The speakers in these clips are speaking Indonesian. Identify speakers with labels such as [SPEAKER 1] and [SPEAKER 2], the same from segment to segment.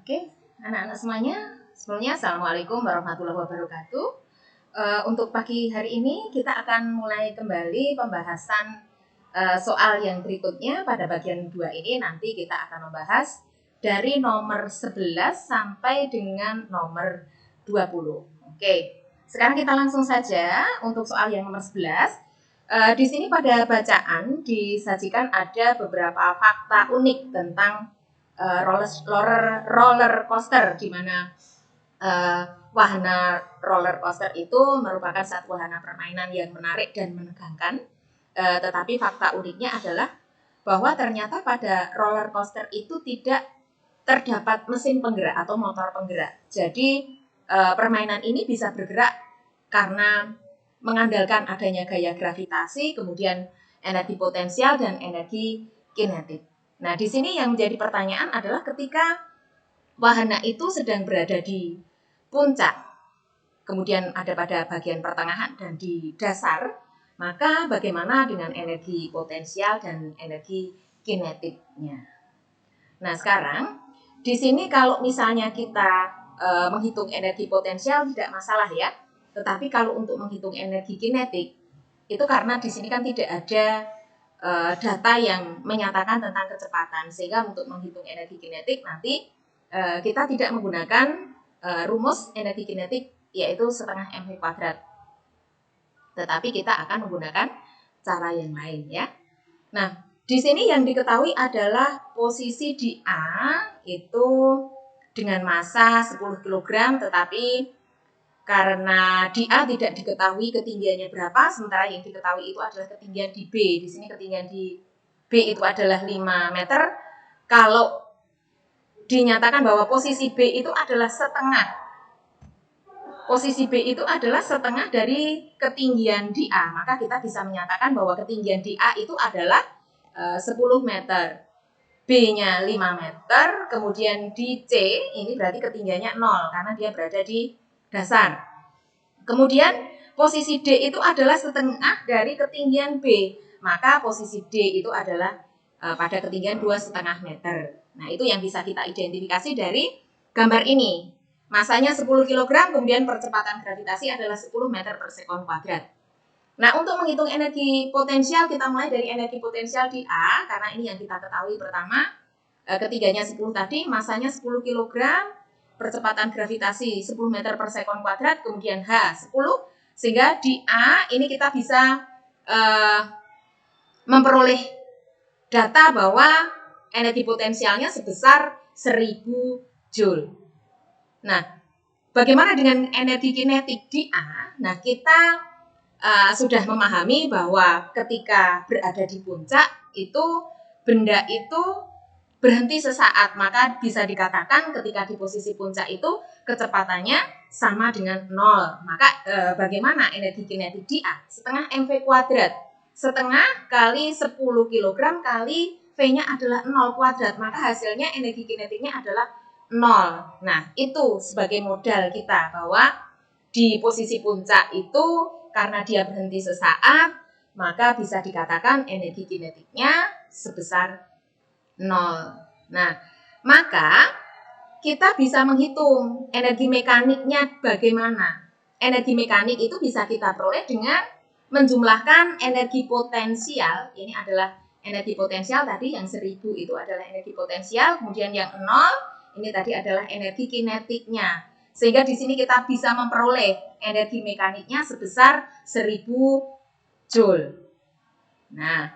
[SPEAKER 1] Oke, anak-anak semuanya, sebelumnya Assalamualaikum warahmatullahi wabarakatuh. Untuk pagi hari ini kita akan mulai kembali pembahasan soal yang berikutnya. Pada bagian 2 ini nanti kita akan membahas dari nomor 11 sampai dengan nomor 20. Oke, sekarang kita langsung saja untuk soal yang nomor 11. Di sini pada bacaan disajikan ada beberapa fakta unik tentang roller coaster, di mana wahana roller coaster itu merupakan satu wahana permainan yang menarik dan menegangkan. Tetapi fakta uniknya adalah bahwa ternyata pada roller coaster itu tidak terdapat mesin penggerak atau motor penggerak. Jadi permainan ini bisa bergerak karena mengandalkan adanya gaya gravitasi, kemudian energi potensial dan energi kinetik. Nah, di sini yang menjadi pertanyaan adalah ketika wahana itu sedang berada di puncak, kemudian ada pada bagian pertengahan dan di dasar, maka bagaimana dengan energi potensial dan energi kinetiknya? Nah, sekarang di sini kalau misalnya kita menghitung energi potensial tidak masalah ya, tetapi kalau untuk menghitung energi kinetik itu karena di sini kan tidak ada data yang menyatakan tentang kecepatan, sehingga untuk menghitung energi kinetik nanti kita tidak menggunakan rumus energi kinetik yaitu setengah mv kuadrat, tetapi kita akan menggunakan cara yang lain ya. Nah, di sini yang diketahui adalah posisi di A itu dengan massa 10 kg, tetapi karena di A tidak diketahui ketinggiannya berapa, sementara yang diketahui itu adalah ketinggian di B. Di sini ketinggian di B itu adalah 5 meter. Kalau dinyatakan bahwa posisi B itu adalah setengah, posisi B itu adalah setengah dari ketinggian di A, maka kita bisa menyatakan bahwa ketinggian di A itu adalah 10 meter. B-nya 5 meter, kemudian di C ini berarti ketinggiannya 0 karena dia berada di dasar. Kemudian posisi D itu adalah setengah dari ketinggian B, maka posisi D itu adalah pada ketinggian 2,5 meter. Nah, itu yang bisa kita identifikasi dari gambar ini. Masanya 10 kg, kemudian percepatan gravitasi adalah 10 meter per sekon kuadrat. Nah, untuk menghitung energi potensial, kita mulai dari energi potensial di A, karena ini yang kita ketahui pertama. Ketiganya 10 tadi, masanya 10 kg, percepatan gravitasi 10 meter per sekon kuadrat, kemudian H 10, sehingga di A ini kita bisa memperoleh data bahwa energi potensialnya sebesar 1000 Joule. Nah, bagaimana dengan energi kinetik di A? Nah, kita sudah memahami bahwa ketika berada di puncak itu benda itu berhenti sesaat, maka bisa dikatakan ketika di posisi puncak itu kecepatannya sama dengan 0. Maka bagaimana energi kinetik di A? Setengah mv kuadrat. Setengah kali 10 kg kali V-nya adalah 0 kuadrat, maka hasilnya energi kinetiknya adalah 0. Nah, itu sebagai modal kita bahwa di posisi puncak itu karena dia berhenti sesaat, maka bisa dikatakan energi kinetiknya sebesar 0. Nah, maka kita bisa menghitung energi mekaniknya bagaimana. Energi mekanik itu bisa kita peroleh dengan menjumlahkan energi potensial. Ini adalah energi potensial tadi yang 1000 itu adalah energi potensial, kemudian yang 0 ini tadi adalah energi kinetiknya. Sehingga di sini kita bisa memperoleh energi mekaniknya sebesar 1000 Joule. Nah,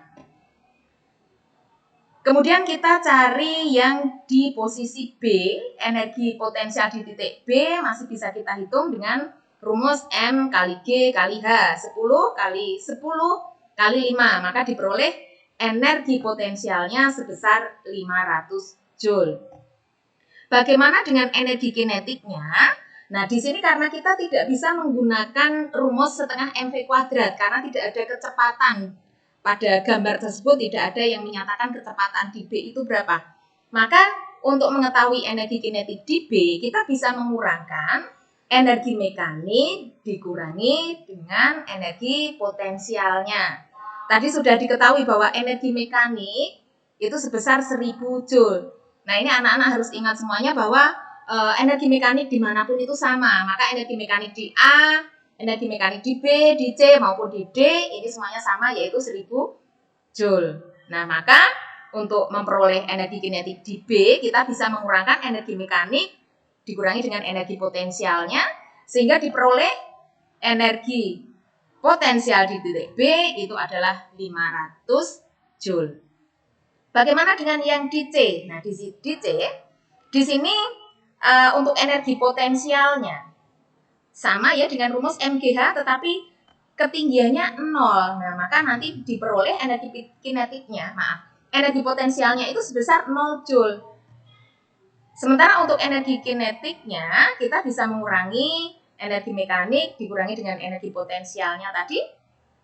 [SPEAKER 1] kemudian kita cari yang di posisi B, energi potensial di titik B masih bisa kita hitung dengan rumus M kali G kali H, 10 kali 10 kali 5, maka diperoleh energi potensialnya sebesar 500 Joule. Bagaimana dengan energi kinetiknya? Nah, di sini karena kita tidak bisa menggunakan rumus setengah mv kuadrat karena tidak ada kecepatan. Pada gambar tersebut tidak ada yang menyatakan kecepatan di B itu berapa. Maka untuk mengetahui energi kinetik di B, kita bisa mengurangkan energi mekanik dikurangi dengan energi potensialnya. Tadi sudah diketahui bahwa energi mekanik itu sebesar 1000 Joule. Nah, ini anak-anak harus ingat semuanya bahwa energi mekanik dimanapun itu sama. Maka energi mekanik di A, energi mekanik di B, di C, maupun di D, ini semuanya sama, yaitu 1000 Joule. Nah, maka untuk memperoleh energi kinetik di B, kita bisa mengurangkan energi mekanik dikurangi dengan energi potensialnya, sehingga diperoleh energi potensial di titik B itu adalah 500 Joule. Bagaimana dengan yang di C? Nah, di C, di sini untuk energi potensialnya sama ya dengan rumus MGH, tetapi ketinggiannya 0. Nah, maka nanti diperoleh energi kinetiknya, energi potensialnya itu sebesar 0 Joule. Sementara untuk energi kinetiknya, kita bisa mengurangi energi mekanik dikurangi dengan energi potensialnya tadi.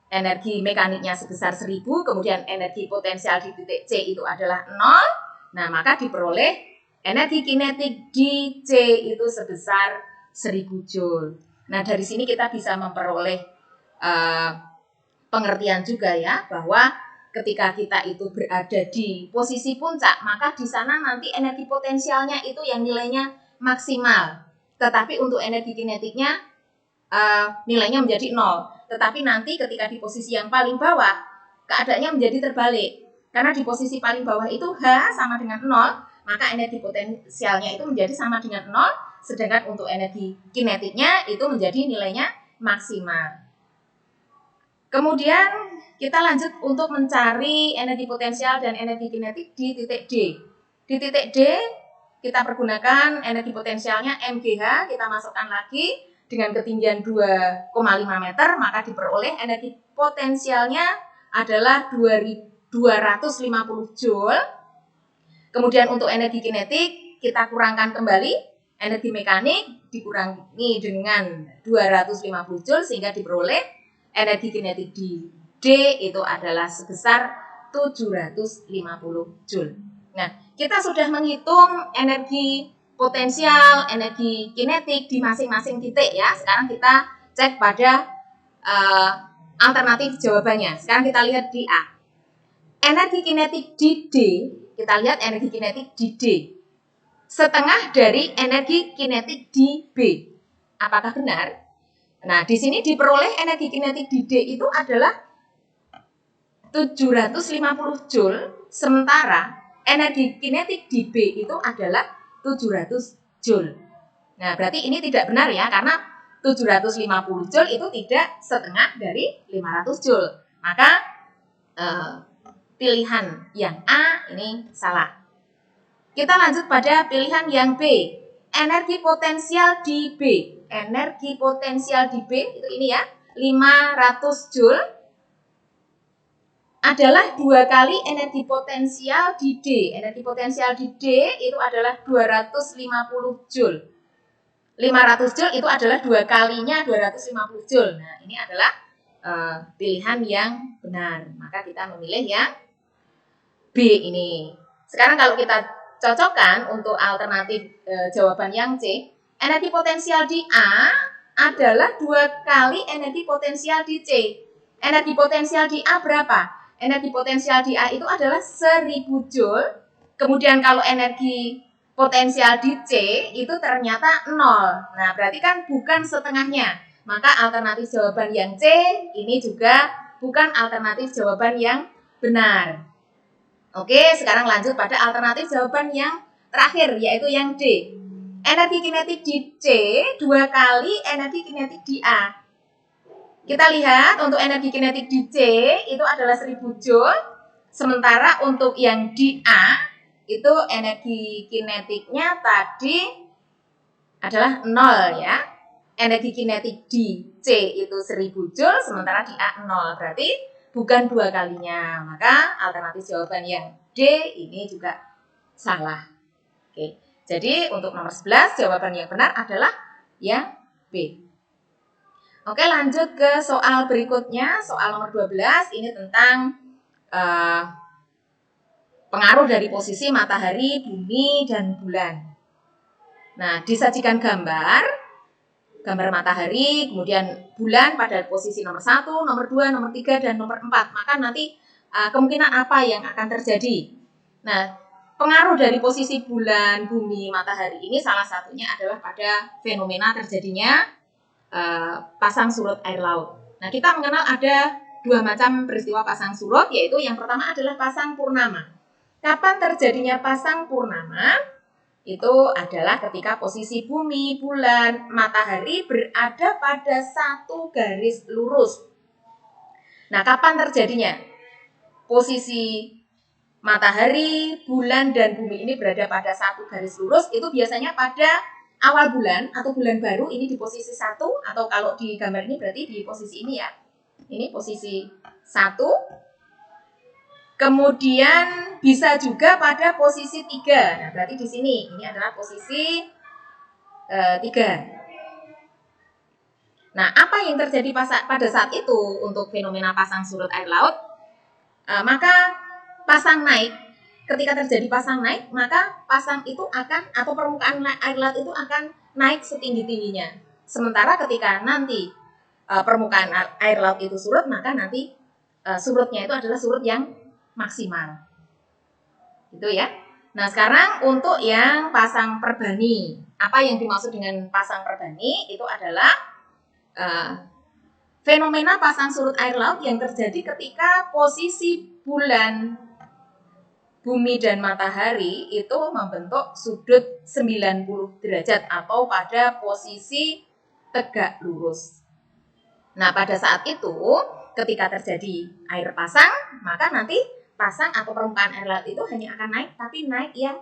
[SPEAKER 1] Energi mekaniknya sebesar 1000, kemudian energi potensial di titik C itu adalah 0. Nah, maka diperoleh energi kinetik di C itu sebesar 1000 Joule. Nah, dari sini kita bisa memperoleh pengertian juga ya, bahwa ketika kita itu berada di posisi puncak, maka di sana nanti energi potensialnya itu yang nilainya maksimal. Tetapi untuk energi kinetiknya nilainya menjadi 0. Tetapi nanti ketika di posisi yang paling bawah, keadaannya menjadi terbalik. Karena di posisi paling bawah itu H sama dengan 0, maka energi potensialnya itu menjadi sama dengan 0, sedangkan untuk energi kinetiknya itu menjadi nilainya maksimal. Kemudian kita lanjut untuk mencari energi potensial dan energi kinetik di titik D. Di titik D kita pergunakan energi potensialnya MGH, kita masukkan lagi dengan ketinggian 2,5 meter, maka diperoleh energi potensialnya adalah 250 Joule. Kemudian untuk energi kinetik kita kurangkan kembali, energi mekanik dikurangi dengan 250 Joule sehingga diperoleh energi kinetik di D itu adalah sebesar 750 Joule. Nah, kita sudah menghitung energi potensial, energi kinetik di masing-masing titik ya. Sekarang kita cek pada alternatif jawabannya. Sekarang kita lihat di A. Energi kinetik di D, kita lihat energi kinetik di D. Setengah dari energi kinetik di B. Apakah benar? Nah, di sini diperoleh energi kinetik di D itu adalah 750 Joule, sementara energi kinetik di B itu adalah 700 Joule. Nah, berarti ini tidak benar ya, karena 750 Joule itu tidak setengah dari 500 Joule. Maka pilihan yang A ini salah. Kita lanjut pada pilihan yang B. Energi potensial di B. Energi potensial di B itu ini ya, 500 Joule adalah 2 kali energi potensial di D. Energi potensial di D itu adalah 250 Joule. 500 Joule itu adalah 2 kalinya 250 Joule. Nah, ini adalah pilihan yang benar. Maka kita memilih yang B ini. Sekarang kalau kita cocokkan untuk alternatif jawaban yang C, energi potensial di A adalah 2 kali energi potensial di C. Energi potensial di A berapa? Energi potensial di A itu adalah 1000 Joule. Kemudian kalau energi potensial di C itu ternyata 0. Nah, berarti kan bukan setengahnya. Maka alternatif jawaban yang C ini juga bukan alternatif jawaban yang benar. Oke, sekarang lanjut pada alternatif jawaban yang terakhir, yaitu yang D. Energi kinetik di C 2 kali energi kinetik di A. Kita lihat untuk energi kinetik di C itu adalah 1000 Joule. Sementara untuk yang di A itu energi kinetiknya tadi adalah 0 ya. Energi kinetik di C itu 1000 Joule, sementara di A 0. Berarti bukan 2 kalinya. Maka alternatif jawaban yang D ini juga salah. Oke. Jadi untuk nomor 11 jawaban yang benar adalah yang B. Oke, lanjut ke soal berikutnya, soal nomor 12, ini tentang pengaruh dari posisi matahari, bumi, dan bulan. Nah, disajikan gambar matahari, kemudian bulan pada posisi nomor 1, nomor 2, nomor 3, dan nomor 4. Maka nanti kemungkinan apa yang akan terjadi? Nah, pengaruh dari posisi bulan, bumi, matahari ini salah satunya adalah pada fenomena terjadinya pasang surut air laut. Nah, kita mengenal ada dua macam peristiwa pasang surut, yaitu yang pertama adalah pasang purnama. Kapan terjadinya pasang purnama? Itu adalah ketika posisi bumi, bulan, matahari berada pada satu garis lurus. Nah, kapan terjadinya? Posisi matahari, bulan, dan bumi ini berada pada satu garis lurus, itu biasanya pada awal bulan atau bulan baru, ini di posisi 1, atau kalau di gambar ini berarti di posisi ini ya. Ini posisi 1. Kemudian bisa juga pada posisi 3. Nah, berarti di sini ini adalah posisi 3. Nah, apa yang terjadi pada saat itu untuk fenomena pasang surut air laut? Maka pasang naik, ketika terjadi pasang naik, maka pasang itu akan, atau permukaan air laut itu akan naik setinggi-tingginya. Sementara ketika nanti permukaan air laut itu surut, maka nanti surutnya itu adalah surut yang maksimal. Gitu ya. Nah, sekarang untuk yang pasang perbani. Apa yang dimaksud dengan pasang perbani? Itu adalah fenomena pasang surut air laut yang terjadi ketika posisi bulan, bumi, dan matahari itu membentuk sudut 90 derajat atau pada posisi tegak lurus. Nah, pada saat itu ketika terjadi air pasang, maka nanti pasang atau permukaan air laut itu hanya akan naik, tapi naik yang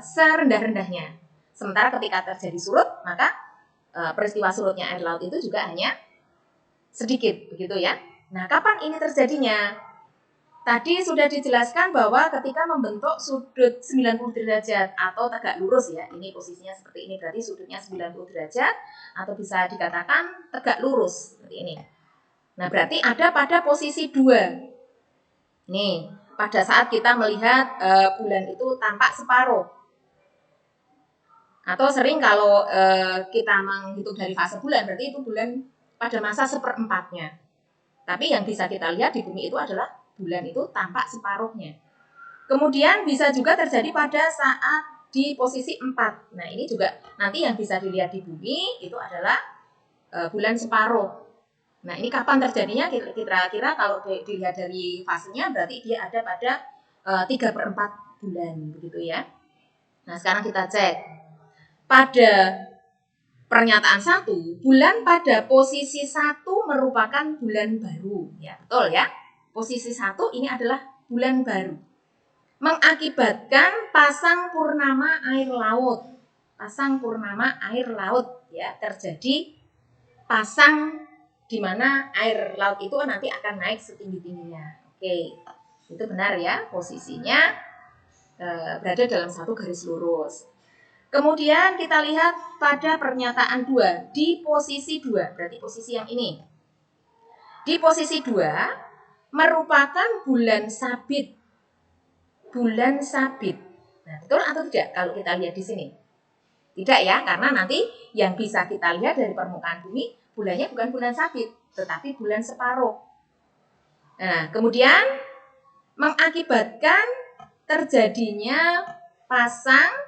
[SPEAKER 1] serendah-rendahnya. Sementara ketika terjadi surut, maka peristiwa surutnya air laut itu juga hanya sedikit, begitu ya. Nah, kapan ini terjadinya? Tadi sudah dijelaskan bahwa ketika membentuk sudut 90 derajat atau tegak lurus ya. Ini posisinya seperti ini, berarti sudutnya 90 derajat atau bisa dikatakan tegak lurus seperti ini. Nah, berarti ada pada posisi 2. Nih, pada saat kita melihat bulan itu tampak separuh. Atau sering kalau kita menghitung dari fase bulan, berarti itu bulan pada masa seperempatnya. Tapi yang bisa kita lihat di bumi itu adalah bulan itu tampak separuhnya. Kemudian bisa juga terjadi pada saat di posisi 4. Nah, ini juga nanti yang bisa dilihat di bumi itu adalah bulan separuh. Nah, ini kapan terjadinya? Kira-kira kalau dilihat dari fasenya berarti dia ada pada 3/4 bulan, begitu ya. Nah, sekarang kita cek. Pada pernyataan 1, bulan pada posisi 1 merupakan bulan baru. Ya, betul ya. Posisi 1 ini adalah bulan baru. Mengakibatkan pasang purnama air laut. Pasang purnama air laut ya, terjadi pasang di mana air laut itu nanti akan naik setinggi-tingginya. Oke. Itu benar ya, posisinya berada dalam satu garis lurus. Kemudian kita lihat pada pernyataan 2, di posisi 2, berarti posisi yang ini. Di posisi 2 merupakan bulan sabit. Bulan sabit. Nah, betul atau tidak kalau kita lihat di sini? Tidak ya, karena nanti yang bisa kita lihat dari permukaan bumi, bulannya bukan bulan sabit, tetapi bulan separuh. Nah, kemudian mengakibatkan terjadinya pasang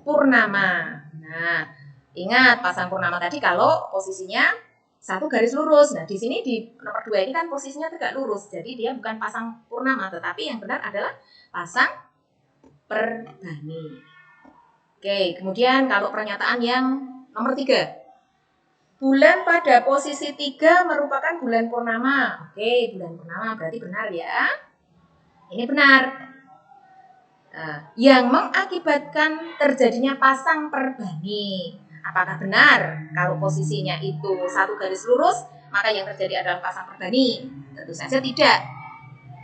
[SPEAKER 1] purnama. Nah, ingat pasang purnama tadi kalau posisinya satu garis lurus. Nah, di sini di nomor 2 ini kan posisinya tegak lurus. Jadi dia bukan pasang purnama, tetapi yang benar adalah pasang perbani. Oke, kemudian kalau pernyataan yang nomor 3. Bulan pada posisi 3 merupakan bulan purnama. Oke, bulan purnama berarti benar ya. Ini benar. Yang mengakibatkan terjadinya pasang perbani. Apakah benar kalau posisinya itu satu garis lurus, maka yang terjadi adalah pasang perbani? Tentu saja tidak.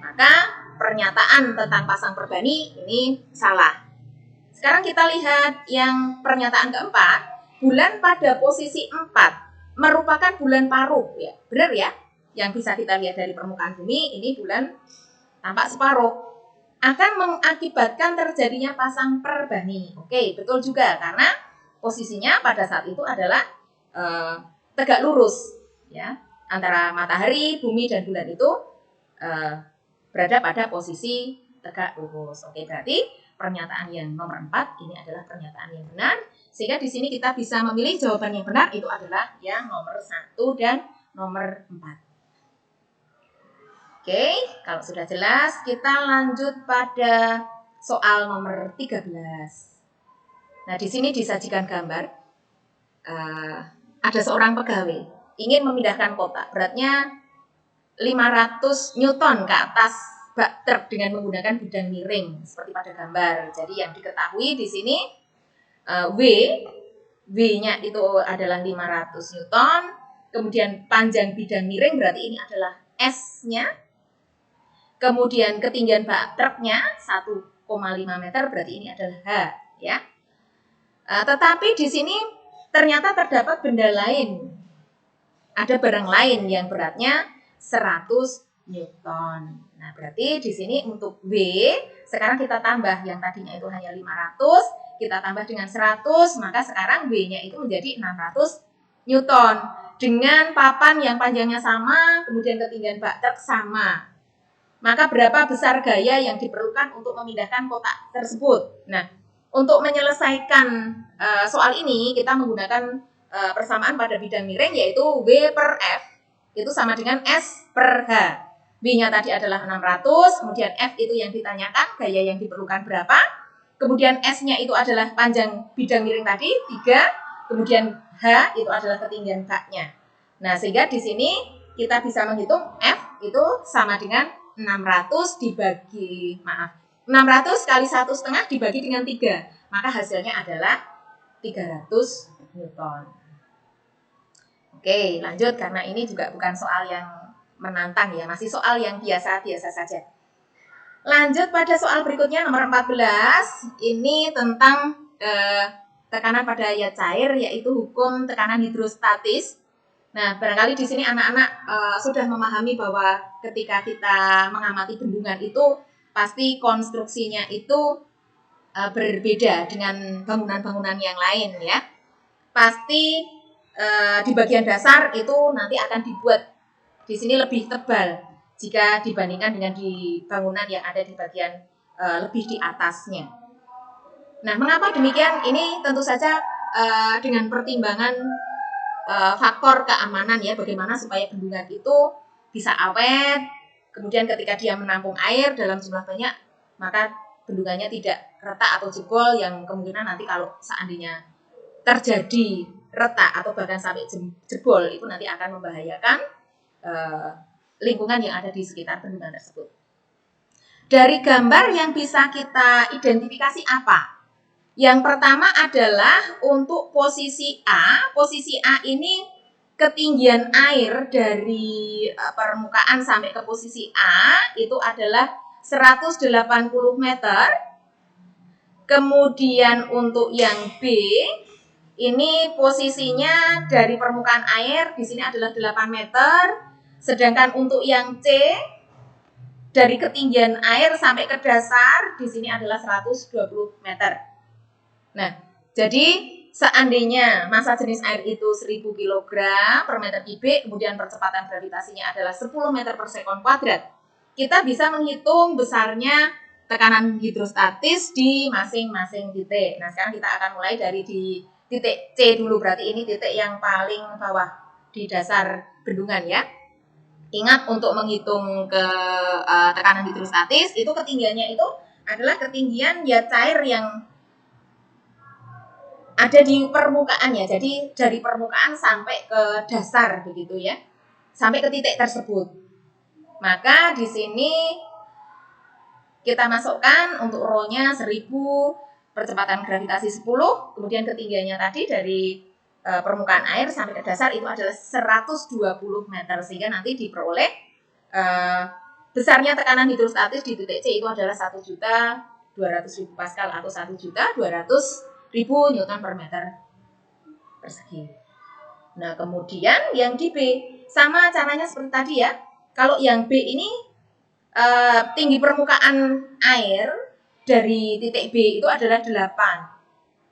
[SPEAKER 1] Maka pernyataan tentang pasang perbani ini salah. Sekarang kita lihat yang pernyataan keempat, bulan pada posisi 4 merupakan bulan paruh. Ya, benar ya? Yang bisa kita lihat dari permukaan bumi, ini bulan tampak separuh. Akan mengakibatkan terjadinya pasang perbani. Oke, betul juga karena posisinya pada saat itu adalah tegak lurus, ya, antara matahari, bumi, dan bulan itu berada pada posisi tegak lurus. Oke, berarti pernyataan yang nomor 4 ini adalah pernyataan yang benar. Sehingga di sini kita bisa memilih jawaban yang benar itu adalah yang nomor 1 dan nomor 4. Oke, kalau sudah jelas kita lanjut pada soal nomor 13. Nah, di sini disajikan gambar. Ada seorang pegawai ingin memindahkan kotak beratnya 500 Newton ke atas bak truk dengan menggunakan bidang miring seperti pada gambar. Jadi yang diketahui di sini W-nya itu adalah 500 Newton, kemudian panjang bidang miring berarti ini adalah S-nya, kemudian ketinggian bak truknya 1,5 meter berarti ini adalah H, ya. Tetapi di sini ternyata terdapat benda lain, ada barang lain yang beratnya 100 Newton. Nah, berarti di sini untuk W, sekarang kita tambah yang tadinya itu hanya 500, kita tambah dengan 100, maka sekarang W-nya itu menjadi 600 Newton. Dengan papan yang panjangnya sama, kemudian ketinggian bak truk sama. Maka berapa besar gaya yang diperlukan untuk memindahkan kotak tersebut? Nah, untuk menyelesaikan soal ini, kita menggunakan persamaan pada bidang miring, yaitu W per F itu sama dengan S per H. W-nya tadi adalah 600, kemudian F itu yang ditanyakan, gaya yang diperlukan berapa. Kemudian S-nya itu adalah panjang bidang miring tadi, 3. Kemudian H itu adalah ketinggian baknya. Nah, sehingga di sini kita bisa menghitung F itu sama dengan 600 kali 1,5 dibagi dengan 3. Maka hasilnya adalah 300 Newton. Oke, lanjut karena ini juga bukan soal yang menantang ya, masih soal yang biasa-biasa saja. Lanjut pada soal berikutnya nomor 14. Ini tentang tekanan pada zat cair, yaitu hukum tekanan hidrostatis. Nah, barangkali di sini anak-anak sudah memahami bahwa ketika kita mengamati bendungan itu pasti konstruksinya itu berbeda dengan bangunan-bangunan yang lain ya. Pasti di bagian dasar itu nanti akan dibuat di sini lebih tebal jika dibandingkan dengan di bangunan yang ada di bagian lebih di atasnya. Nah, mengapa demikian? Ini tentu saja dengan pertimbangan faktor keamanan ya, bagaimana supaya bendungan itu bisa awet, kemudian ketika dia menampung air dalam jumlah banyak, maka bendungannya tidak retak atau jebol yang kemungkinan nanti kalau seandainya terjadi retak atau bahkan sampai jebol itu nanti akan membahayakan lingkungan yang ada di sekitar bendungan tersebut. Dari gambar yang bisa kita identifikasi apa? Yang pertama adalah untuk posisi A. Posisi A ini ketinggian air dari permukaan sampai ke posisi A itu adalah 180 meter. Kemudian untuk yang B ini posisinya dari permukaan air di sini adalah 8 meter. Sedangkan untuk yang C dari ketinggian air sampai ke dasar di sini adalah 120 meter. Nah, jadi seandainya massa jenis air itu 1000 kg per meter kubik, kemudian percepatan gravitasinya adalah 10 meter per sekon kuadrat, kita bisa menghitung besarnya tekanan hidrostatis di masing-masing titik. Nah, sekarang kita akan mulai dari di titik C dulu, berarti ini titik yang paling bawah di dasar bendungan ya. Ingat untuk menghitung ke tekanan hidrostatis itu ketinggiannya itu adalah ketinggian zat cair yang ada di permukaannya. Jadi dari permukaan sampai ke dasar begitu ya. Sampai ke titik tersebut. Maka di sini kita masukkan untuk rho-nya 1000, percepatan gravitasi 10, kemudian ketinggiannya tadi dari permukaan air sampai ke dasar itu adalah 120 meter, sehingga nanti diperoleh besarnya tekanan hidrostatis di titik C itu adalah 1.200.000 Pascal atau 1.200.000 Newton per meter persegi. Nah, kemudian yang di B sama caranya seperti tadi ya. Kalau yang B ini tinggi permukaan air dari titik B itu adalah 8.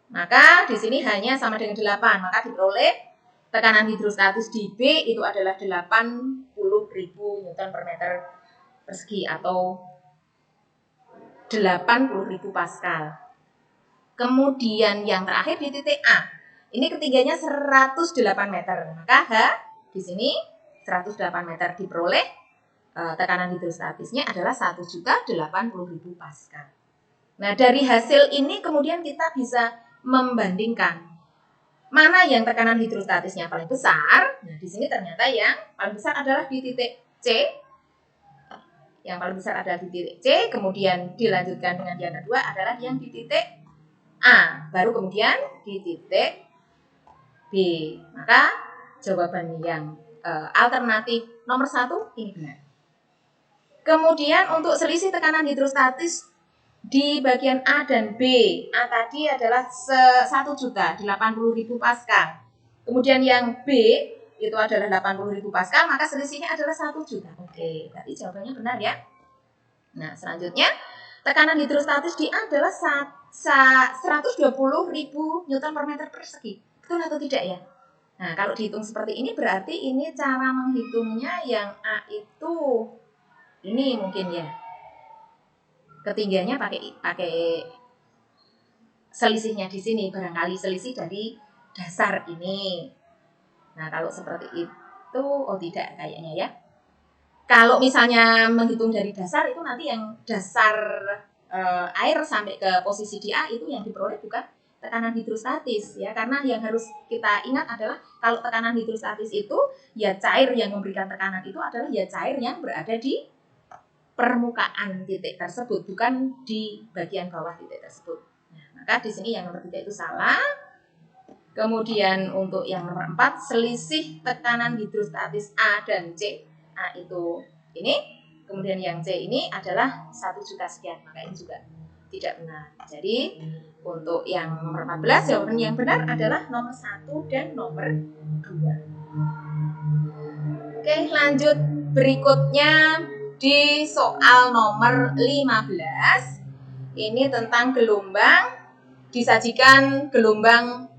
[SPEAKER 1] Maka di sini hanya sama dengan 8, maka diperoleh tekanan hidrostatis di B itu adalah 80.000 Newton per meter persegi atau 80.000 Pascal. Kemudian yang terakhir di titik A, ini ketinggiannya 108 meter. Maka H di sini 108 meter diperoleh, tekanan hidrostatisnya adalah 1.080.000 Pascal. Nah, dari hasil ini kemudian kita bisa membandingkan mana yang tekanan hidrostatisnya paling besar. Nah, di sini ternyata yang paling besar adalah di titik C. Yang paling besar adalah di titik C, kemudian dilanjutkan dengan yang kedua adalah yang di titik A, baru kemudian di titik B. Maka jawaban yang alternatif nomor 1 ini benar. Kemudian untuk selisih tekanan hidrostatis di bagian A dan B, A tadi adalah 1.080.000 Pascal. Kemudian yang B itu adalah 80.000 Pascal, maka selisihnya adalah 1 juta. Oke, berarti jawabannya benar ya. Nah, selanjutnya tekanan hidrostatis di A adalah 120.000 Newton per meter persegi. Betul atau tidak ya? Nah, kalau dihitung seperti ini berarti ini cara menghitungnya yang A itu ini mungkin ya. Ketinggiannya pakai selisihnya di sini, barangkali selisih dari dasar ini. Nah, kalau seperti itu, oh tidak kayaknya ya. Kalau misalnya menghitung dari dasar itu nanti yang dasar air sampai ke posisi di A itu yang diperoleh bukan tekanan hidrostatis ya, karena yang harus kita ingat adalah kalau tekanan hidrostatis itu ya cair yang memberikan tekanan itu adalah ya cair yang berada di permukaan titik tersebut, bukan di bagian bawah titik tersebut. Nah, maka di sini yang nomor 3 itu salah. Kemudian untuk yang nomor 4, selisih tekanan hidrostatis A dan C. A itu ini, kemudian yang C ini adalah 1 juta sekian, maka ini juga tidak benar. Jadi untuk yang nomor 14, jawaban yang benar adalah nomor 1 dan nomor 2. Oke, lanjut berikutnya di soal nomor 15. Ini tentang gelombang, disajikan gelombang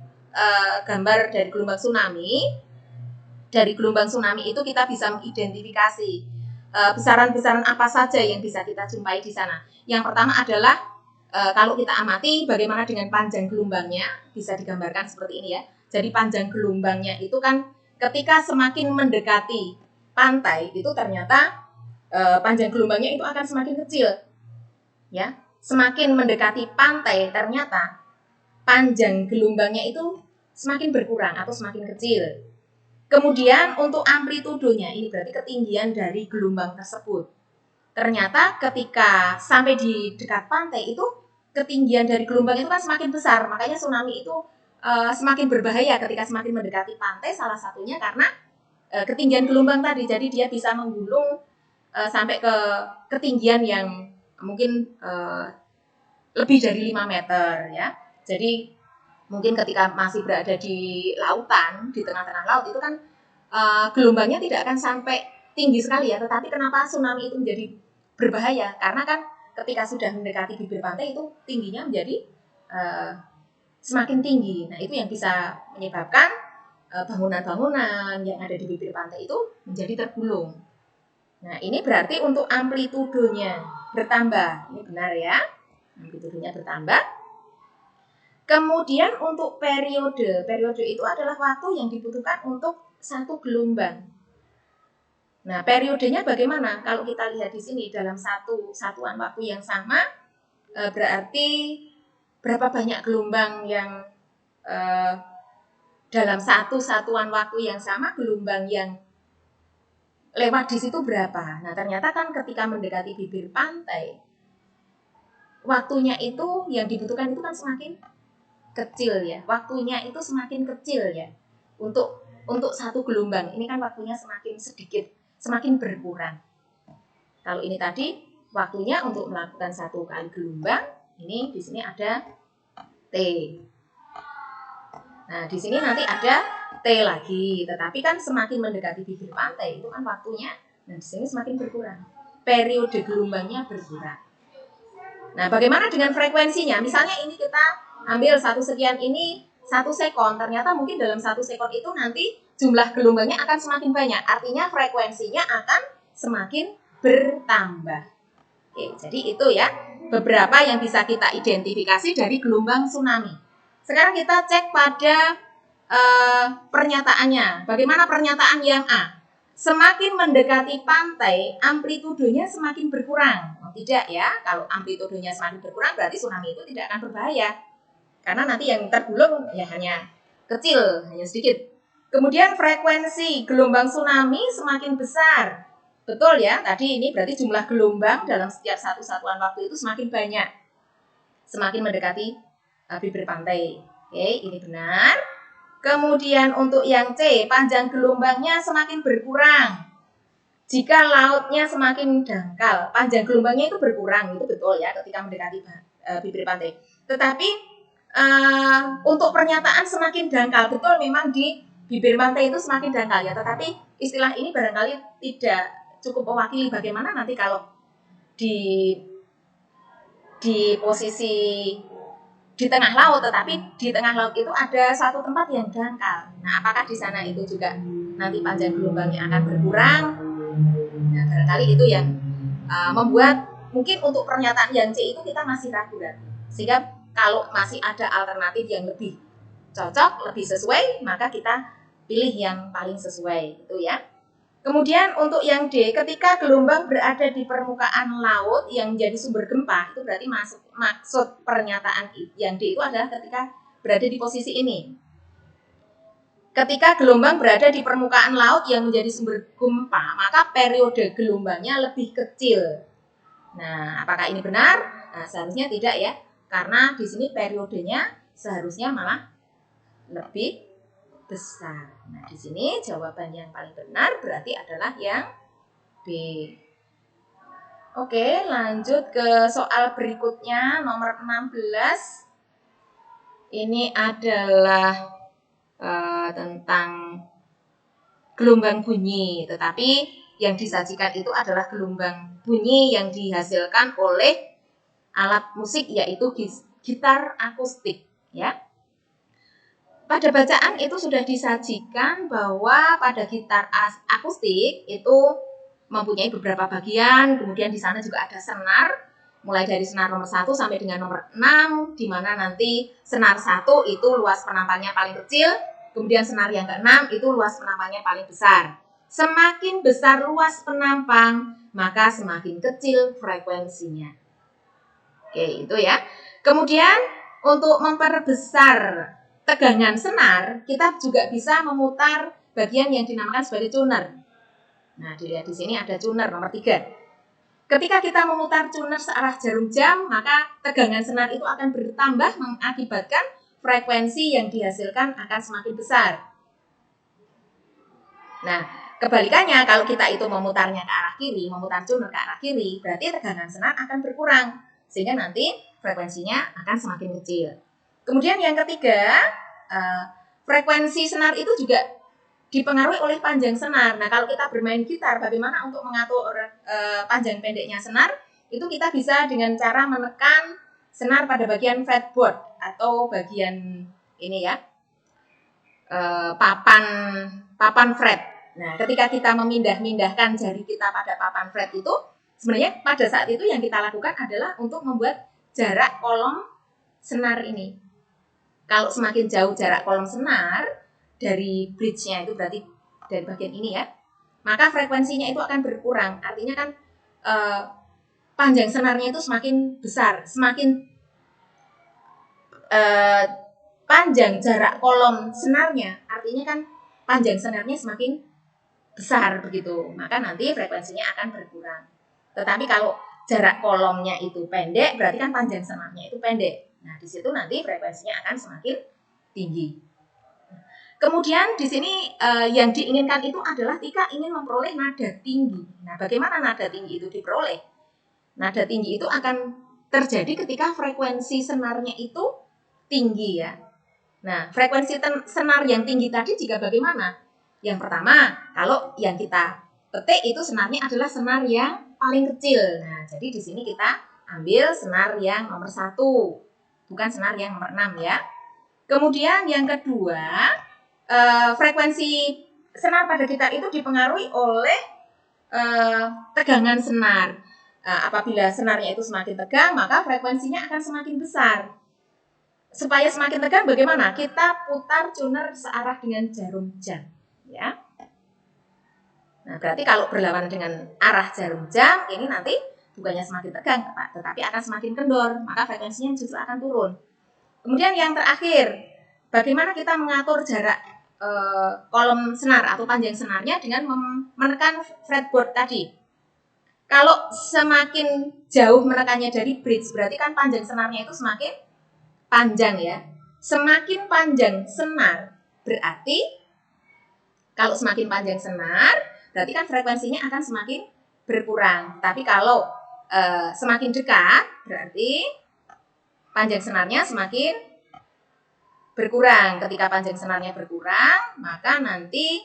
[SPEAKER 1] gambar dari gelombang tsunami. Dari gelombang tsunami itu kita bisa mengidentifikasi besaran-besaran apa saja yang bisa kita jumpai di sana. Yang pertama adalah kalau kita amati bagaimana dengan panjang gelombangnya, bisa digambarkan seperti ini ya. Jadi panjang gelombangnya itu kan ketika semakin mendekati pantai itu ternyata panjang gelombangnya itu akan semakin kecil. Ya, semakin mendekati pantai ternyata panjang gelombangnya itu semakin berkurang atau semakin kecil. Kemudian untuk amplitudonya, ini berarti ketinggian dari gelombang tersebut. Ternyata ketika sampai di dekat pantai itu ketinggian dari gelombang itu kan semakin besar. Makanya tsunami itu semakin berbahaya ketika semakin mendekati pantai, salah satunya karena ketinggian gelombang tadi. Jadi dia bisa menggulung sampai ke ketinggian yang mungkin lebih dari 5 meter ya. Jadi mungkin ketika masih berada di lautan, di tengah-tengah laut itu kan gelombangnya tidak akan sampai tinggi sekali ya. Tetapi kenapa tsunami itu menjadi berbahaya? Karena kan ketika sudah mendekati bibir pantai itu tingginya menjadi semakin tinggi. Nah, itu yang bisa menyebabkan bangunan-bangunan yang ada di bibir pantai itu menjadi tergulung. Nah, ini berarti untuk amplitudonya bertambah. Ini benar ya. Amplitudonya bertambah. Kemudian untuk periode itu adalah waktu yang dibutuhkan untuk satu gelombang. Nah, periodenya bagaimana? Kalau kita lihat di sini dalam satu satuan waktu yang sama, berarti berapa banyak gelombang yang dalam satu satuan waktu yang sama, gelombang yang lewat di situ berapa? Nah, ternyata kan ketika mendekati bibir pantai, waktunya itu yang dibutuhkan itu kan semakin kecil ya. Waktunya itu semakin kecil ya. Untuk satu gelombang ini kan waktunya semakin sedikit, semakin berkurang. Kalau ini tadi waktunya untuk melakukan satu kali gelombang, ini di sini ada T. Nah, di sini nanti ada T lagi, tetapi kan semakin mendekati bibir pantai itu kan waktunya, dan di sini semakin berkurang. Periode gelombangnya berkurang. Nah, bagaimana dengan frekuensinya? Misalnya ini kita ambil 1 sekian ini 1 sekon, ternyata mungkin dalam 1 sekon itu nanti jumlah gelombangnya akan semakin banyak, artinya frekuensinya akan semakin bertambah. Oke, jadi itu ya beberapa yang bisa kita identifikasi dari gelombang tsunami. Sekarang kita cek pada pernyataannya. Bagaimana pernyataan yang A? Semakin mendekati pantai, amplitudenya semakin berkurang. Oh, tidak ya, kalau amplitudenya semakin berkurang berarti tsunami itu tidak akan berbahaya. Karena nanti yang tergulung ya hanya kecil, hanya sedikit. Kemudian frekuensi gelombang tsunami semakin besar. Betul ya, tadi ini berarti jumlah gelombang dalam setiap satu satuan waktu itu semakin banyak. Semakin mendekati bibir pantai. Oke, ini benar. Kemudian untuk yang C, panjang gelombangnya semakin berkurang. Jika lautnya semakin dangkal, panjang gelombangnya itu berkurang, itu betul ya ketika mendekati bibir pantai. Tetapi untuk pernyataan semakin dangkal, betul memang di bibir pantai itu semakin dangkal ya. Tetapi istilah ini barangkali tidak cukup mewakili bagaimana nanti kalau di posisi di tengah laut, tetapi di tengah laut itu ada satu tempat yang dangkal. Nah, apakah di sana itu juga nanti panjang gelombangnya akan berkurang? Nah, barangkali itu yang membuat mungkin untuk pernyataan yang C itu kita masih ragu-ragu. Sehingga kalau masih ada alternatif yang lebih cocok, lebih sesuai, maka kita pilih yang paling sesuai, itu ya. Kemudian untuk yang D, ketika gelombang berada di permukaan laut yang jadi sumber gempa, itu berarti maksud pernyataan yang D itu adalah ketika berada di posisi ini. Ketika gelombang berada di permukaan laut yang menjadi sumber gempa, maka periode gelombangnya lebih kecil. Nah, apakah ini benar? Nah, seharusnya tidak ya, karena di sini periodenya seharusnya malah lebih besar. Nah, di sini jawaban yang paling benar berarti adalah yang B. Oke, lanjut ke soal berikutnya, nomor 16. Ini adalah tentang gelombang bunyi, tetapi yang disajikan itu adalah gelombang bunyi yang dihasilkan oleh alat musik, yaitu gitar akustik, ya. Pada bacaan itu sudah disajikan bahwa pada gitar akustik itu mempunyai beberapa bagian, kemudian di sana juga ada senar, mulai dari senar nomor 1 sampai dengan nomor 6, di mana nanti senar 1 itu luas penampangnya paling kecil, kemudian senar yang ke-6 itu luas penampangnya paling besar. Semakin besar luas penampang, maka semakin kecil frekuensinya. Oke, itu ya. Kemudian untuk memperbesar tegangan senar, kita juga bisa memutar bagian yang dinamakan sebagai tuner. Nah, dilihat di sini ada tuner nomor 3. Ketika kita memutar tuner searah jarum jam, maka tegangan senar itu akan bertambah, mengakibatkan frekuensi yang dihasilkan akan semakin besar. Nah, kebalikannya kalau kita itu memutarnya ke arah kiri, memutar tuner ke arah kiri, berarti tegangan senar akan berkurang, sehingga nanti frekuensinya akan semakin kecil. Kemudian yang ketiga, frekuensi senar itu juga dipengaruhi oleh panjang senar. Nah, kalau kita bermain gitar, bagaimana untuk mengatur panjang pendeknya senar? Itu kita bisa dengan cara menekan senar pada bagian fretboard atau bagian ini ya, papan fret. Nah, ketika kita memindahkan jari kita pada papan fret itu, sebenarnya pada saat itu yang kita lakukan adalah untuk membuat jarak kolom senar ini. Kalau semakin jauh jarak kolom senar dari bridge-nya, itu berarti dari bagian ini ya, maka frekuensinya itu akan berkurang. Artinya kan panjang senarnya itu semakin besar, semakin panjang jarak kolom senarnya, artinya kan panjang senarnya semakin besar begitu, maka nanti frekuensinya akan berkurang. Tetapi kalau jarak kolomnya itu pendek, berarti kan panjang senarnya itu pendek. Nah, di situ nanti frekuensinya akan semakin tinggi. Kemudian di sini yang diinginkan itu adalah ketika ingin memperoleh nada tinggi. Nah, bagaimana nada tinggi itu diperoleh? Nada tinggi itu akan terjadi ketika frekuensi senarnya itu tinggi ya. Nah, frekuensi senar yang tinggi tadi juga bagaimana? Yang pertama, kalau yang kita petik itu senarnya adalah senar yang paling kecil. Nah, jadi di sini kita ambil senar yang nomor 1, bukan senar yang nomor 6 ya. Kemudian yang kedua, frekuensi senar pada gitar itu dipengaruhi oleh tegangan senar. apabila senarnya itu semakin tegang, maka frekuensinya akan semakin besar. Supaya semakin tegang bagaimana? Kita putar tuner searah dengan jarum jam, ya. Nah, berarti kalau berlawanan dengan arah jarum jam, ini nanti bukannya semakin tegang, tetapi akan semakin kendor, maka frekuensinya justru akan turun. Kemudian yang terakhir, bagaimana kita mengatur jarak kolom senar atau panjang senarnya dengan menekan fretboard tadi. Kalau semakin jauh menekannya dari bridge, berarti kan panjang senarnya itu semakin panjang ya. Semakin panjang senar, berarti kalau semakin panjang senar, berarti kan frekuensinya akan semakin berkurang. Tapi kalau semakin dekat, berarti panjang senarnya semakin berkurang. Ketika panjang senarnya berkurang, maka nanti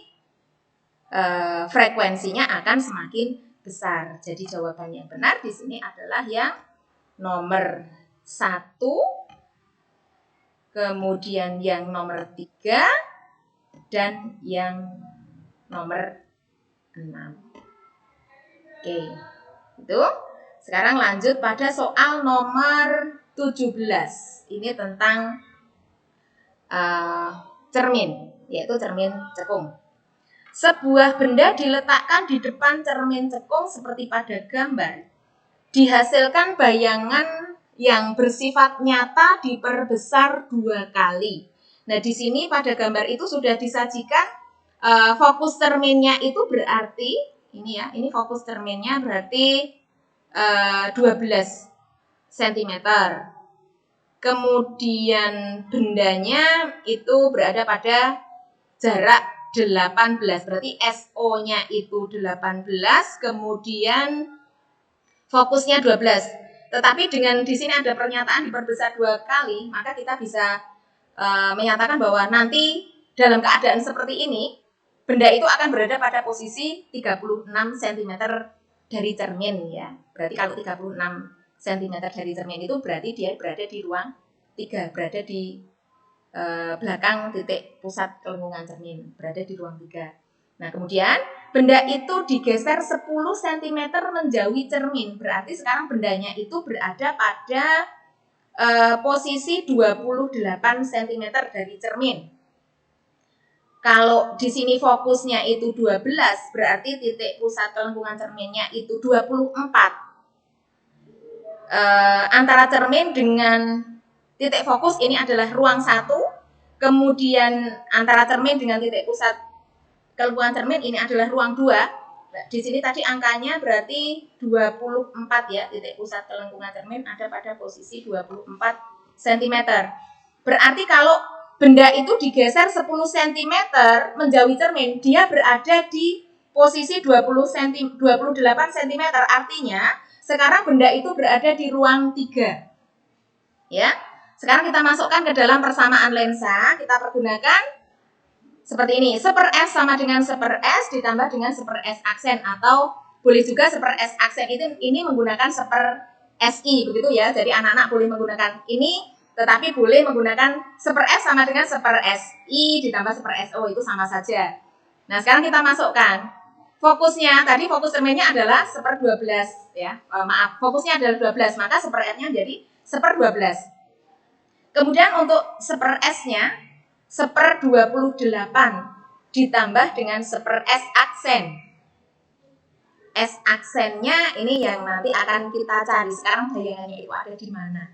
[SPEAKER 1] frekuensinya akan semakin besar. Jadi jawaban yang benar di sini adalah yang nomor 1, kemudian yang nomor 3, dan yang nomor 6. Oke, itu. Sekarang lanjut pada soal nomor 17. Ini tentang cermin, yaitu cermin cekung. Sebuah benda diletakkan di depan cermin cekung seperti pada gambar. Dihasilkan bayangan yang bersifat nyata diperbesar 2 kali. Nah, di sini pada gambar itu sudah disajikan fokus cerminnya itu berarti ini ya, ini fokus cerminnya berarti 12 cm. Kemudian bendanya itu berada pada jarak 18, berarti SO-nya itu 18, kemudian fokusnya 12. Tetapi dengan di sini ada pernyataan diperbesar 2 kali, maka kita bisa menyatakan bahwa nanti dalam keadaan seperti ini, benda itu akan berada pada posisi 36 cm dari cermin ya. Berarti kalau 36 cm dari cermin itu berarti dia berada di ruang 3, berada di belakang titik pusat kelengkungan cermin, berada di ruang 3. Nah, kemudian benda itu digeser 10 cm menjauhi cermin. Berarti sekarang bendanya itu berada pada posisi 28 cm dari cermin. Kalau di sini fokusnya itu 12, berarti titik pusat kelengkungan cerminnya itu 24. Antara cermin dengan titik fokus ini adalah ruang 1, kemudian antara cermin dengan titik pusat kelengkungan cermin ini adalah ruang 2. Di sini tadi angkanya berarti 24 ya, titik pusat kelengkungan cermin ada pada posisi 24 cm. Berarti kalau benda itu digeser 10 cm menjauhi cermin, dia berada di posisi 28 cm, artinya sekarang benda itu berada di ruang 3. Ya. Sekarang kita masukkan ke dalam persamaan lensa, kita pergunakan seperti ini. 1/S sama dengan 1/S ditambah dengan 1/S aksen, atau boleh juga 1/S aksen ini menggunakan 1/SI begitu ya. Jadi anak-anak boleh menggunakan ini, tetapi boleh menggunakan 1/S sama dengan 1/SI ditambah 1/SO, itu sama saja. Nah, sekarang kita masukkan. Fokusnya, tadi fokus cerminnya adalah 1/12 ya. Fokusnya adalah 12, maka 1/R-nya jadi 1/12. Kemudian untuk 1/S-nya 1/28 ditambah dengan 1/S aksen. S aksennya ini yang nanti akan kita cari. Sekarang bayangannya itu ada di mana?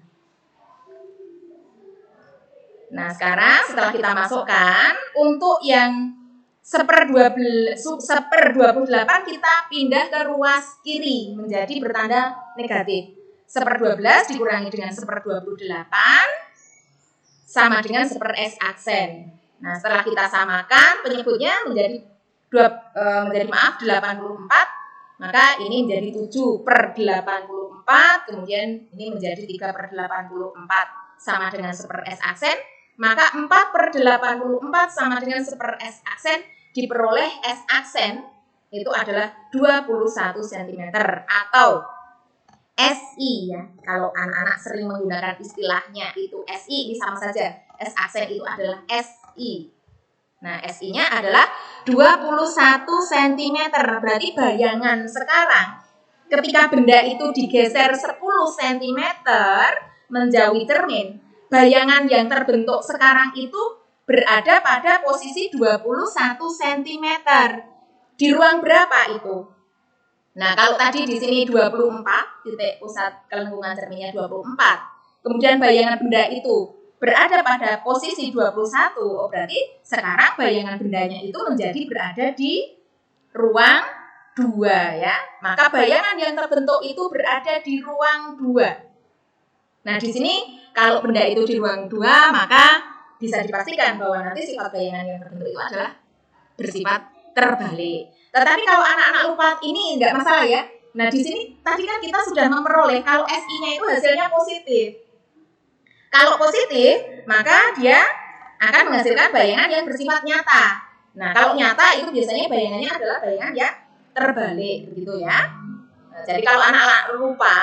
[SPEAKER 1] Nah, sekarang setelah kita masukkan, untuk yang 1/28 kita pindah ke ruas kiri menjadi bertanda negatif. 1/12 dikurangi dengan 1/28 sama dengan 1/S aksen. Nah, setelah kita samakan, penyebutnya menjadi 84, maka ini menjadi 7/84, kemudian ini menjadi 3/84 sama dengan 1/S aksen, maka 4/84 sama dengan 1/S aksen, diperoleh S aksen itu adalah 21 cm atau SI ya. Kalau anak-anak sering menggunakan istilahnya itu SI, ini sama saja. S aksen itu adalah SI. Nah, SI-nya adalah 21 cm. Berarti bayangan sekarang ketika benda itu digeser 10 cm menjauhi cermin, bayangan yang terbentuk sekarang itu berada pada posisi 21 cm. Di ruang berapa itu? Nah, kalau tadi di sini 24, titik pusat kelengkungan cerminnya 24. Kemudian bayangan benda itu berada pada posisi 21, berarti sekarang bayangan bendanya itu menjadi berada di ruang 2 ya. Maka bayangan yang terbentuk itu berada di ruang 2. Nah, di sini kalau benda itu di ruang 2, maka bisa dipastikan bahwa nanti sifat bayangan yang terbentuk itu adalah bersifat terbalik. Tetapi kalau anak-anak lupa ini enggak masalah ya. Nah, di sini tadi kan kita sudah memperoleh kalau SI-nya itu hasilnya positif. Kalau positif, maka dia akan menghasilkan bayangan yang bersifat nyata. Nah, kalau nyata itu biasanya bayangannya adalah bayangan yang terbalik, begitu ya. Nah, jadi kalau anak-anak lupa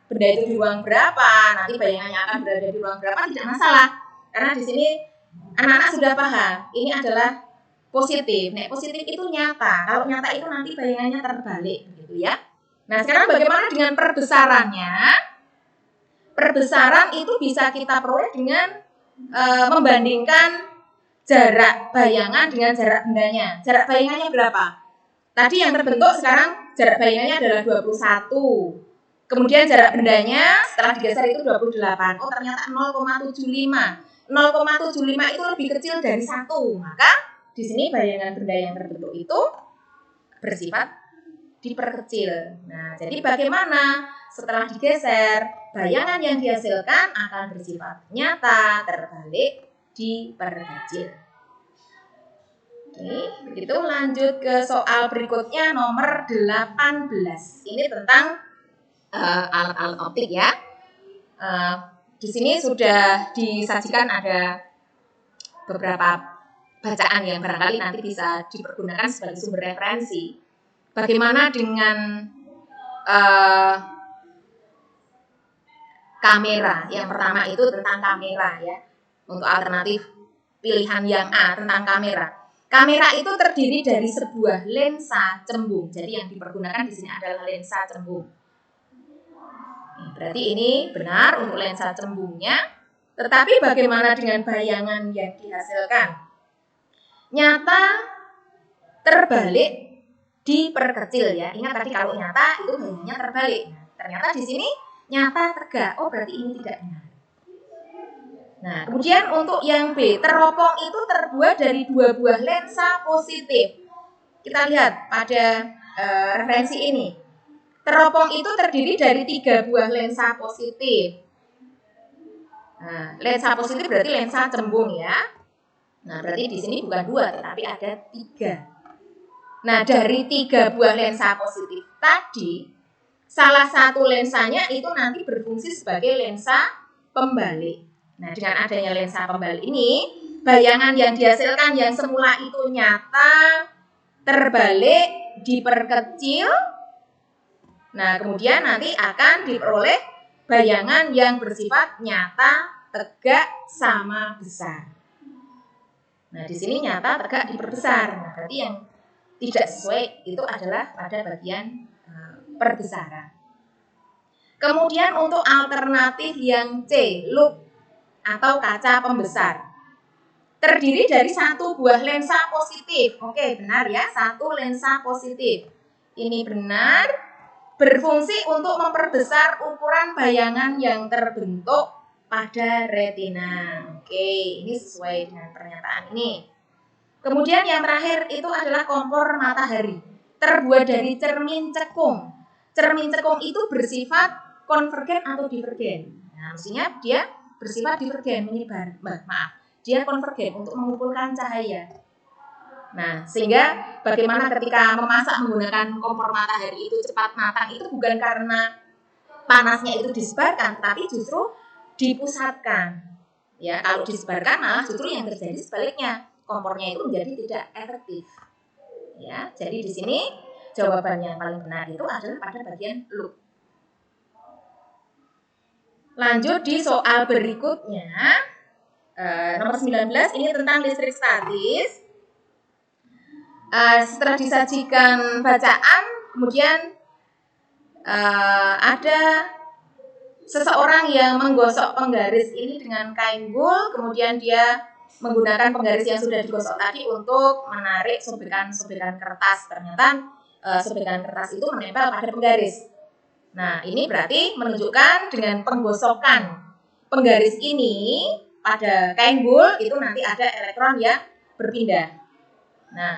[SPEAKER 1] benda itu di ruang berapa, nanti bayangannya akan berada di ruang berapa, tidak masalah. Karena di sini anak-anak sudah paham, ini adalah positif. Nah, positif itu nyata. Kalau nyata itu nanti bayangannya terbalik, begitu ya. Nah, sekarang bagaimana dengan perbesarannya? Perbesaran itu bisa kita peroleh dengan membandingkan jarak bayangan dengan jarak bendanya. Jarak bayangannya berapa? Tadi yang terbentuk sekarang jarak bayangannya adalah 21. Kemudian jarak bendanya setelah digeser itu 28. Oh, ternyata 0,75. 0,75 itu lebih kecil dari 1. Maka di sini bayangan benda yang terbentuk itu bersifat diperkecil. Nah, jadi bagaimana setelah digeser, bayangan yang dihasilkan akan bersifat nyata, terbalik, diperkecil. Oke, begitu lanjut ke soal berikutnya nomor 18. Ini tentang alat-alat optik ya. Di sini sudah disajikan ada beberapa bacaan yang barangkali nanti bisa dipergunakan sebagai sumber referensi. Bagaimana dengan kamera? Yang pertama itu tentang kamera ya. Untuk alternatif pilihan yang A tentang kamera. Kamera itu terdiri dari sebuah lensa cembung. Jadi yang dipergunakan di sini adalah lensa cembung. Berarti ini benar untuk lensa cembungnya. Tetapi bagaimana dengan bayangan yang dihasilkan? Nyata, terbalik, diperkecil ya. Ingat tadi kalau nyata itu bayangannya terbalik. Ternyata di sini nyata tegak. Oh, berarti ini tidak benar. Nah, kemudian untuk yang B, teropong itu terbuat dari 2 buah lensa positif. Kita lihat pada referensi ini. Teropong itu terdiri dari 3 buah lensa positif. Nah, lensa positif berarti lensa cembung ya. Nah, berarti di sini bukan 2, tetapi ada 3. Nah, dari 3 buah lensa positif tadi, salah satu lensanya itu nanti berfungsi sebagai lensa pembalik. Nah, dengan adanya lensa pembalik ini, bayangan yang dihasilkan yang semula itu nyata, terbalik, diperkecil. Nah, kemudian nanti akan diperoleh bayangan yang bersifat nyata, tegak, sama besar. Nah, di sini nyata, tegak, diperbesar. Nah, berarti yang tidak sesuai itu adalah pada bagian perbesaran. Kemudian untuk alternatif yang C, loop atau kaca pembesar, terdiri dari 1 buah lensa positif. Oke, benar ya, 1 lensa positif. Ini benar, berfungsi untuk memperbesar ukuran bayangan yang terbentuk pada retina. Oke, ini sesuai dengan pernyataan ini. Kemudian yang terakhir itu adalah kompor matahari, terbuat dari cermin cekung. Cermin cekung itu bersifat konvergen atau divergen. Nah, maksudnya dia bersifat divergen, menyebar. Dia konvergen untuk mengumpulkan cahaya. Nah, sehingga bagaimana ketika memasak menggunakan kompor matahari itu cepat matang itu bukan karena panasnya itu disebarkan, tapi justru dipusatkan. Ya, kalau disebarkan malah justru yang terjadi sebaliknya, kompornya itu menjadi tidak efektif. Ya, jadi di sini jawaban yang paling benar itu adalah pada bagian loop. Lanjut di soal berikutnya, nomor 19, ini tentang listrik statis. Setelah disajikan bacaan, kemudian ada seseorang yang menggosok penggaris ini dengan kain wool, kemudian dia menggunakan penggaris yang sudah digosok tadi untuk menarik sobekan-sobekan kertas. Ternyata sobekan kertas itu menempel pada penggaris. Nah, ini berarti menunjukkan dengan penggosokan penggaris ini pada kain wool itu nanti ada elektron yang berpindah. Nah,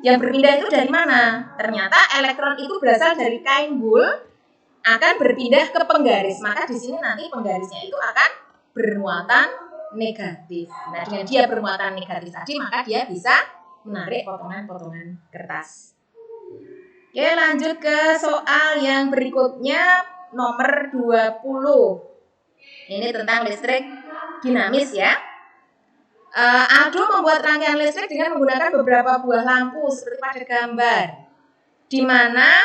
[SPEAKER 1] yang berpindah itu dari mana? Ternyata elektron itu berasal dari kain wool akan berpindah ke penggaris. Maka di sini nanti penggarisnya itu akan bermuatan negatif. Nah, dengan dia bermuatan negatif tadi, maka dia bisa menarik potongan-potongan kertas. Oke, lanjut ke soal yang berikutnya, nomor 20. Ini tentang listrik dinamis ya. Aldo membuat rangkaian listrik dengan menggunakan beberapa buah lampu seperti pada gambar, di mana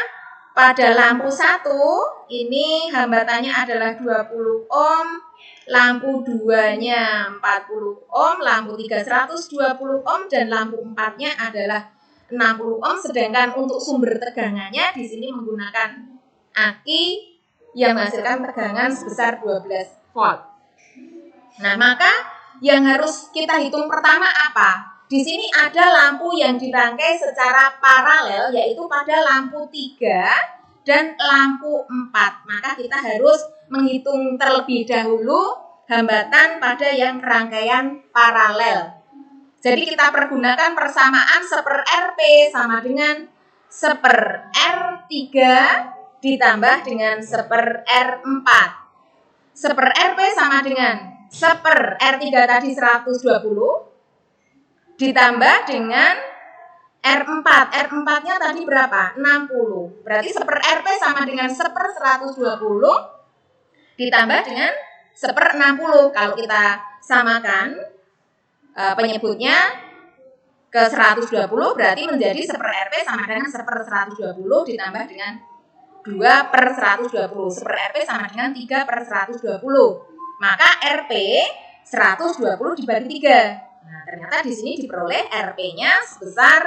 [SPEAKER 1] pada lampu 1 ini hambatannya adalah 20 ohm, lampu 2-nya 40 ohm, lampu 3 120 ohm, dan lampu 4-nya adalah 60 ohm. Sedangkan untuk sumber tegangannya di sini menggunakan aki yang menghasilkan tegangan sebesar 12 volt. Nah, maka yang harus kita hitung pertama apa? Di sini ada lampu yang dirangkai secara paralel, yaitu pada lampu 3 dan lampu 4. Maka kita harus menghitung terlebih dahulu hambatan pada yang rangkaian paralel. Jadi kita pergunakan persamaan 1/Rp sama dengan 1/R3 ditambah dengan 1/R4. 1/Rp sama dengan 1/R3 tadi 120 ditambah dengan R4. R4-nya tadi berapa? 60. Berarti 1/Rp sama dengan 1/120 ditambah dengan 1/60. Kalau kita samakan penyebutnya ke 120 berarti menjadi 1/Rp sama dengan 1/120 ditambah dengan 2/120. 1/Rp sama dengan 3/120. Maka Rp 120 dibagi 3. Nah, ternyata di sini diperoleh Rp-nya sebesar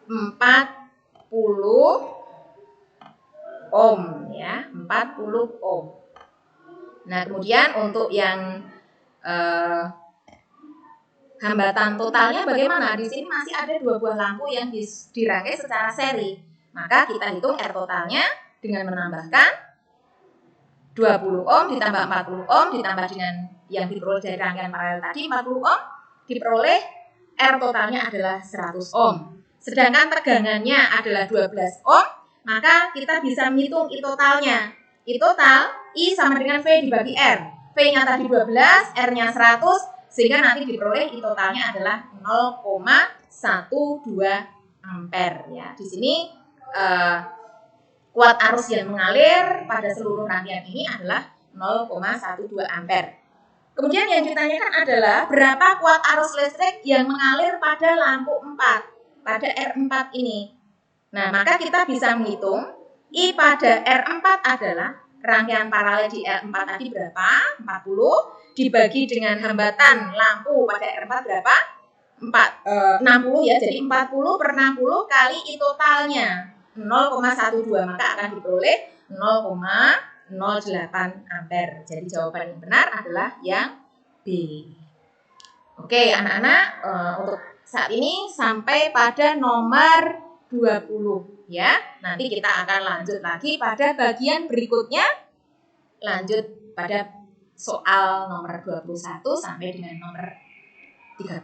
[SPEAKER 1] 40 ohm ya, 40 ohm. Nah, kemudian untuk yang hambatan totalnya bagaimana? Di sini masih ada 2 buah lampu yang dirangkai secara seri. Maka kita hitung R totalnya dengan menambahkan 20 ohm ditambah 40 ohm ditambah dengan yang diperoleh dari rangkaian paralel tadi 40 ohm, diperoleh R totalnya adalah 100 ohm. Sedangkan tegangannya adalah 12 ohm, maka kita bisa menghitung I totalnya. I total, I sama dengan V dibagi R. V-nya tadi 12, R-nya 100, sehingga nanti diperoleh I totalnya adalah 0,12 ampere ya. Di sini kuat arus yang mengalir pada seluruh rangkaian ini adalah 0,12 ampere. Kemudian yang ditanyakan adalah berapa kuat arus listrik yang mengalir pada lampu 4, pada R4 ini. Nah, maka kita bisa menghitung I pada R4 adalah rangkaian paralel di R4 tadi berapa? 40 dibagi dengan hambatan lampu pada R4 berapa? 60 ya. Jadi 40/60 kali I totalnya 0,12, maka akan diperoleh 0,08 ampere. Jadi jawaban yang benar adalah yang B. Oke, anak-anak, untuk saat ini sampai pada nomor 20 ya. Nanti kita akan lanjut lagi pada bagian berikutnya. Lanjut pada soal nomor 21 sampai dengan nomor 30.